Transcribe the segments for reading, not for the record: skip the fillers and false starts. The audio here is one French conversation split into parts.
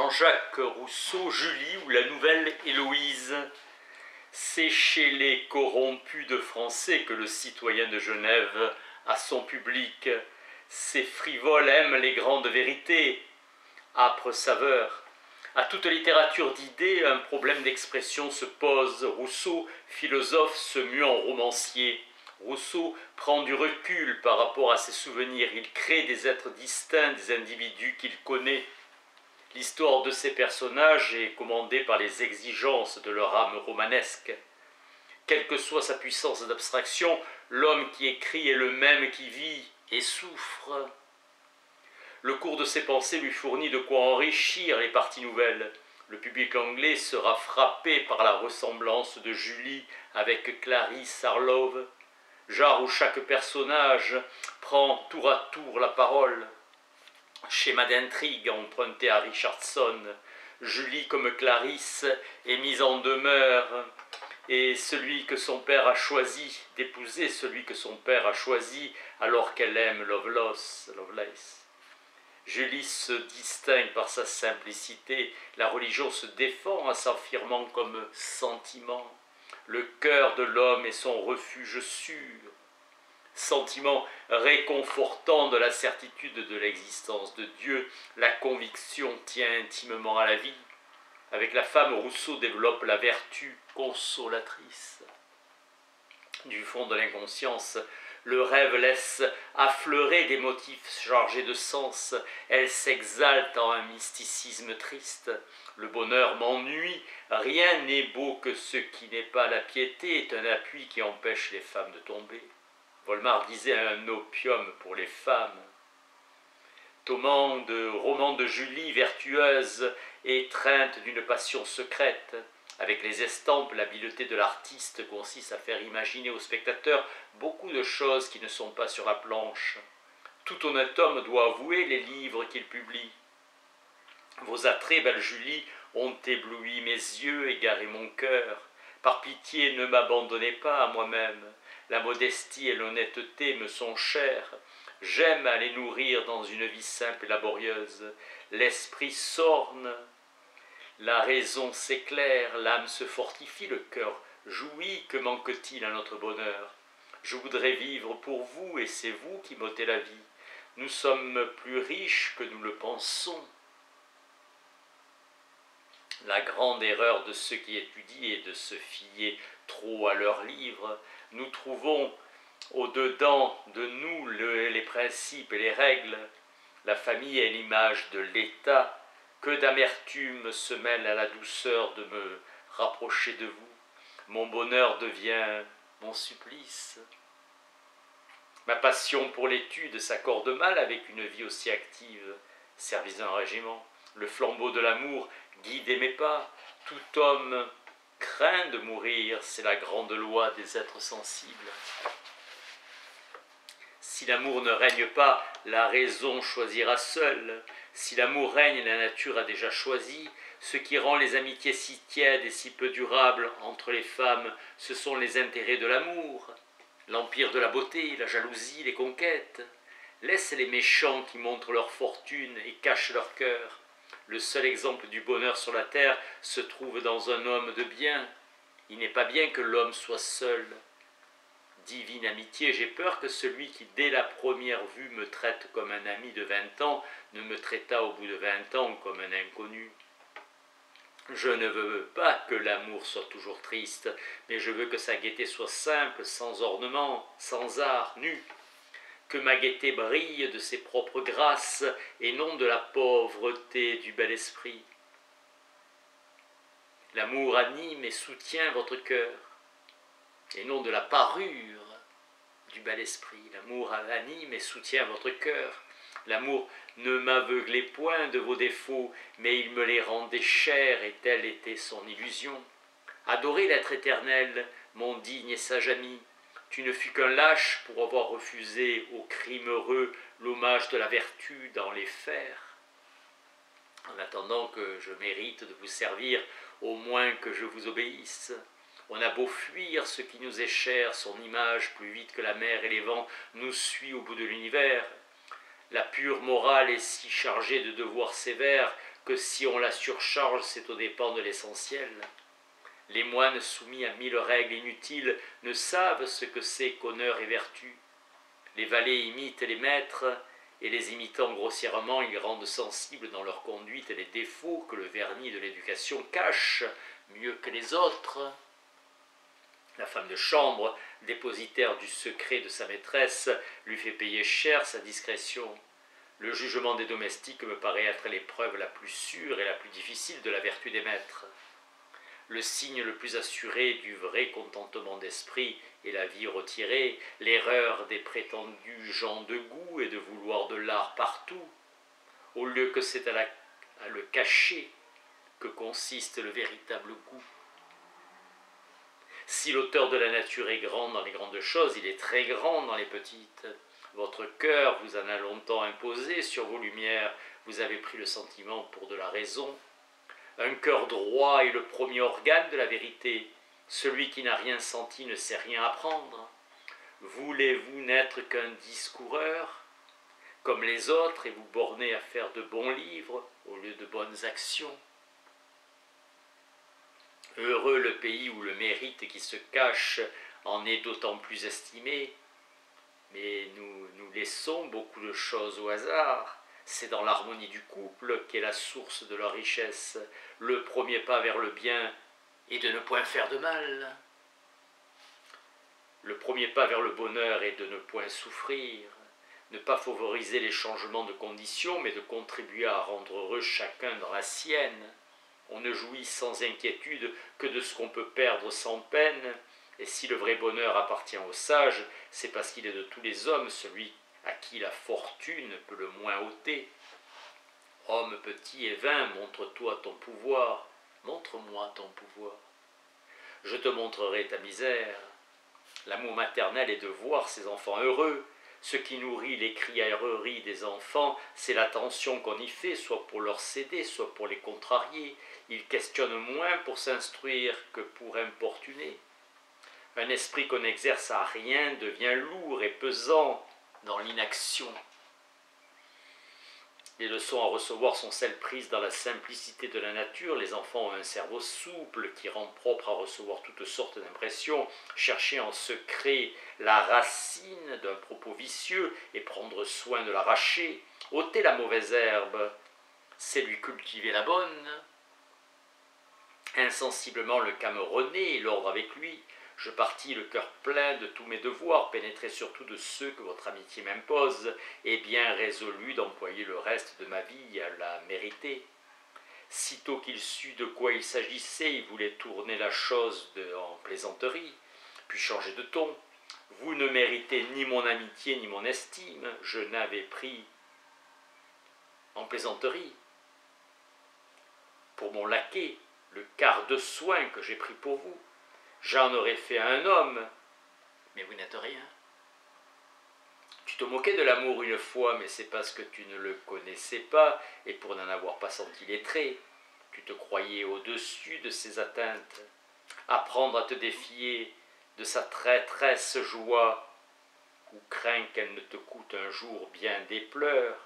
Jean-Jacques Rousseau, Julie ou la nouvelle Héloïse. C'est chez les corrompus de Français que le citoyen de Genève a son public. Ces frivoles aiment les grandes vérités, âpre saveur. À toute littérature d'idées, un problème d'expression se pose. Rousseau, philosophe, se mue en romancier. Rousseau prend du recul par rapport à ses souvenirs. Il crée des êtres distincts des individus qu'il connaît. L'histoire de ces personnages est commandée par les exigences de leur âme romanesque. Quelle que soit sa puissance d'abstraction, l'homme qui écrit est le même qui vit et souffre. Le cours de ses pensées lui fournit de quoi enrichir les parties nouvelles. Le public anglais sera frappé par la ressemblance de Julie avec Clarice Harlowe, genre où chaque personnage prend tour à tour la parole. Schéma d'intrigue emprunté à Richardson, Julie comme Clarisse est mise en demeure et celui que son père a choisi d'épouser celui que son père a choisi alors qu'elle aime Lovelace. Julie se distingue par sa simplicité, la religion se défend en s'affirmant comme sentiment. Le cœur de l'homme est son refuge sûr. Sentiment réconfortant de la certitude de l'existence de Dieu, la conviction tient intimement à la vie. Avec la femme, Rousseau développe la vertu consolatrice. Du fond de l'inconscience, le rêve laisse affleurer des motifs chargés de sens. Elle s'exalte en un mysticisme triste. Le bonheur m'ennuie. Rien n'est beau que ce qui n'est pas la piété est un appui qui empêche les femmes de tomber. Volmar disait un opium pour les femmes. Tomant de romans de Julie vertueuse, étreinte d'une passion secrète. Avec les estampes, l'habileté de l'artiste consiste à faire imaginer au spectateur beaucoup de choses qui ne sont pas sur la planche. Tout honnête homme doit avouer les livres qu'il publie. Vos attraits, belle Julie, ont ébloui mes yeux, égaré mon cœur. Par pitié, ne m'abandonnez pas à moi-même. La modestie et l'honnêteté me sont chères. J'aime à les nourrir dans une vie simple et laborieuse. L'esprit s'orne, la raison s'éclaire, l'âme se fortifie, le cœur jouit. Que manque-t-il à notre bonheur? Je voudrais vivre pour vous et c'est vous qui m'ôtez la vie. Nous sommes plus riches que nous le pensons. La grande erreur de ceux qui étudient est de se fier trop à leurs livres. Nous trouvons au-dedans de nous les principes et les règles. La famille est l'image de l'État. Que d'amertume se mêle à la douceur de me rapprocher de vous. Mon bonheur devient mon supplice. Ma passion pour l'étude s'accorde mal avec une vie aussi active. Service d'un régiment, le flambeau de l'amour guidez mes pas. Tout homme craint de mourir, c'est la grande loi des êtres sensibles. Si l'amour ne règne pas, la raison choisira seule. Si l'amour règne, la nature a déjà choisi. Ce qui rend les amitiés si tièdes et si peu durables entre les femmes, ce sont les intérêts de l'amour. L'empire de la beauté, la jalousie, les conquêtes. Laisse les méchants qui montrent leur fortune et cachent leur cœur. Le seul exemple du bonheur sur la terre se trouve dans un homme de bien. Il n'est pas bien que l'homme soit seul. Divine amitié, j'ai peur que celui qui dès la première vue me traite comme un ami de 20 ans ne me traitât au bout de 20 ans comme un inconnu. Je ne veux pas que l'amour soit toujours triste, mais je veux que sa gaieté soit simple, sans ornement, sans art, nu. Que ma gaieté brille de ses propres grâces et non de la pauvreté du bel esprit. L'amour anime et soutient votre cœur, et non de la parure du bel esprit. L'amour anime et soutient votre cœur. L'amour ne m'aveuglait point de vos défauts, mais il me les rendait chers, et telle était son illusion. Adorez l'être éternel, mon digne et sage ami. Tu ne fus qu'un lâche pour avoir refusé au crime heureux l'hommage de la vertu dans les fers. En attendant que je mérite de vous servir, au moins que je vous obéisse. On a beau fuir ce qui nous est cher, son image, plus vite que la mer et les vents, nous suit au bout de l'univers. La pure morale est si chargée de devoirs sévères que si on la surcharge, c'est aux dépens de l'essentiel. Les moines soumis à 1000 règles inutiles ne savent ce que c'est qu'honneur et vertu. Les valets imitent les maîtres, et les imitant grossièrement, ils rendent sensibles dans leur conduite les défauts que le vernis de l'éducation cache mieux que les autres. La femme de chambre, dépositaire du secret de sa maîtresse, lui fait payer cher sa discrétion. Le jugement des domestiques me paraît être l'épreuve la plus sûre et la plus difficile de la vertu des maîtres. Le signe le plus assuré du vrai contentement d'esprit est la vie retirée, l'erreur des prétendus gens de goût et de vouloir de l'art partout, au lieu que c'est à le cacher que consiste le véritable goût. Si l'auteur de la nature est grand dans les grandes choses, il est très grand dans les petites. Votre cœur vous en a longtemps imposé sur vos lumières, vous avez pris le sentiment pour de la raison. Un cœur droit est le premier organe de la vérité. Celui qui n'a rien senti ne sait rien apprendre. Voulez-vous n'être qu'un discoureur, comme les autres, et vous borner à faire de bons livres au lieu de bonnes actions? Heureux le pays où le mérite qui se cache en est d'autant plus estimé, mais nous laissons beaucoup de choses au hasard. C'est dans l'harmonie du couple qu'est la source de leur richesse. Le premier pas vers le bien est de ne point faire de mal. Le premier pas vers le bonheur est de ne point souffrir. Ne pas favoriser les changements de conditions, mais de contribuer à rendre heureux chacun dans la sienne. On ne jouit sans inquiétude que de ce qu'on peut perdre sans peine. Et si le vrai bonheur appartient aux sages, c'est parce qu'il est de tous les hommes celui à qui la fortune peut le moins ôter. Homme petit et vain, montre-toi ton pouvoir, montre-moi ton pouvoir. Je te montrerai ta misère. L'amour maternel est de voir ses enfants heureux. Ce qui nourrit les criailleries des enfants, c'est l'attention qu'on y fait, soit pour leur céder, soit pour les contrarier. Ils questionnent moins pour s'instruire que pour importuner. Un esprit qu'on exerce à rien devient lourd et pesant dans l'inaction. Les leçons à recevoir sont celles prises dans la simplicité de la nature. Les enfants ont un cerveau souple qui rend propre à recevoir toutes sortes d'impressions. Chercher en secret la racine d'un propos vicieux et prendre soin de l'arracher. Ôter la mauvaise herbe, c'est lui cultiver la bonne. Insensiblement le Camerounais et l'ordre avec lui. Je partis le cœur plein de tous mes devoirs, pénétré surtout de ceux que votre amitié m'impose, et bien résolu d'employer le reste de ma vie à la mériter. Sitôt qu'il sut de quoi il s'agissait, il voulait tourner la chose en plaisanterie, puis changer de ton. Vous ne méritez ni mon amitié ni mon estime, je n'avais pris en plaisanterie. Pour mon laquais, le quart de soin que j'ai pris pour vous, j'en aurais fait un homme, mais vous n'êtes rien. Tu te moquais de l'amour une fois, mais c'est parce que tu ne le connaissais pas, et pour n'en avoir pas senti les traits, tu te croyais au-dessus de ses atteintes. Apprendre à te défier de sa traîtresse joie, ou crains qu'elle ne te coûte un jour bien des pleurs.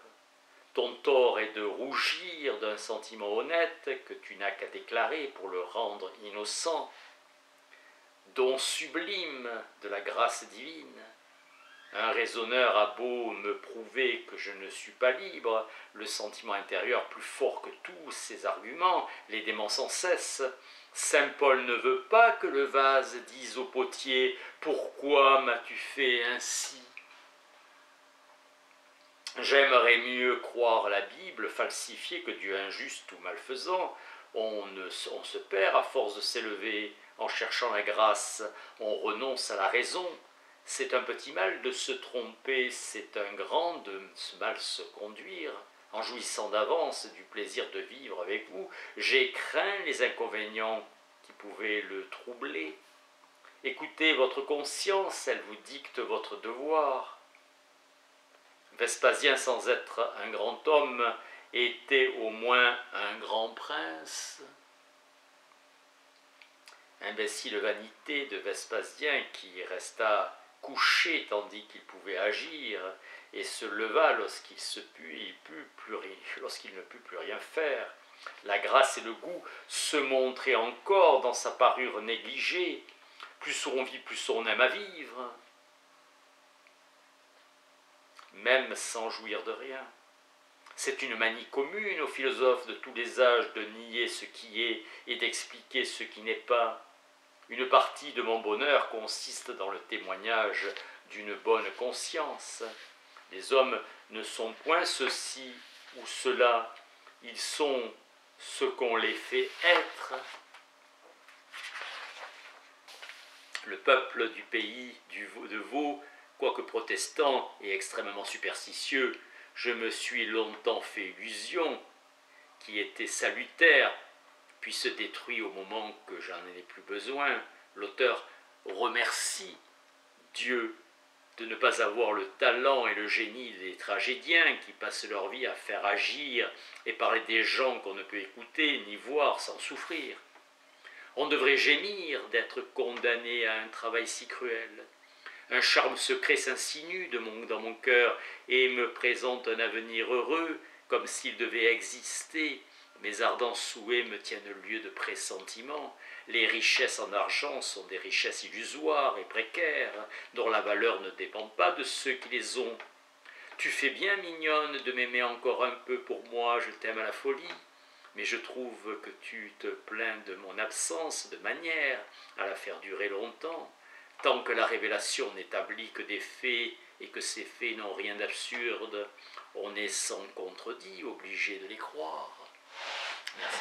Ton tort est de rougir d'un sentiment honnête que tu n'as qu'à déclarer pour le rendre innocent. Don sublime de la grâce divine. Un raisonneur a beau me prouver que je ne suis pas libre, le sentiment intérieur plus fort que tous ses arguments, les dément sans cesse. Saint Paul ne veut pas que le vase dise au potier « Pourquoi m'as-tu fait ainsi ?» J'aimerais mieux croire la Bible falsifiée que Dieu injuste ou malfaisant. On se perd à force de s'élever. En cherchant la grâce, on renonce à la raison. C'est un petit mal de se tromper, c'est un grand de mal se conduire. En jouissant d'avance du plaisir de vivre avec vous, j'ai craint les inconvénients qui pouvaient le troubler. Écoutez votre conscience, elle vous dicte votre devoir. Vespasien, sans être un grand homme, était au moins un grand prince. Imbécile vanité de Vespasien qui resta couché tandis qu'il pouvait agir et se leva lorsqu'il ne put plus rien faire. La grâce et le goût se montraient encore dans sa parure négligée. Plus on vit, plus on aime à vivre, même sans jouir de rien. C'est une manie commune aux philosophes de tous les âges de nier ce qui est et d'expliquer ce qui n'est pas. Une partie de mon bonheur consiste dans le témoignage d'une bonne conscience. Les hommes ne sont point ceci ou cela, ils sont ce qu'on les fait être. Le peuple du pays de Vaud, quoique protestant et extrêmement superstitieux, je me suis longtemps fait illusion, qui était salutaire, puis se détruit au moment que j'en ai plus besoin. L'auteur remercie Dieu de ne pas avoir le talent et le génie des tragédiens qui passent leur vie à faire agir et parler des gens qu'on ne peut écouter ni voir sans souffrir. On devrait gémir d'être condamné à un travail si cruel. Un charme secret s'insinue dans mon cœur et me présente un avenir heureux, comme s'il devait exister. Mes ardents souhaits me tiennent lieu de pressentiment. Les richesses en argent sont des richesses illusoires et précaires, dont la valeur ne dépend pas de ceux qui les ont. Tu fais bien, mignonne, de m'aimer encore un peu pour moi, je t'aime à la folie. Mais je trouve que tu te plains de mon absence de manière à la faire durer longtemps. Tant que la révélation n'établit que des faits et que ces faits n'ont rien d'absurde, on est sans contredit obligé de les croire. Merci.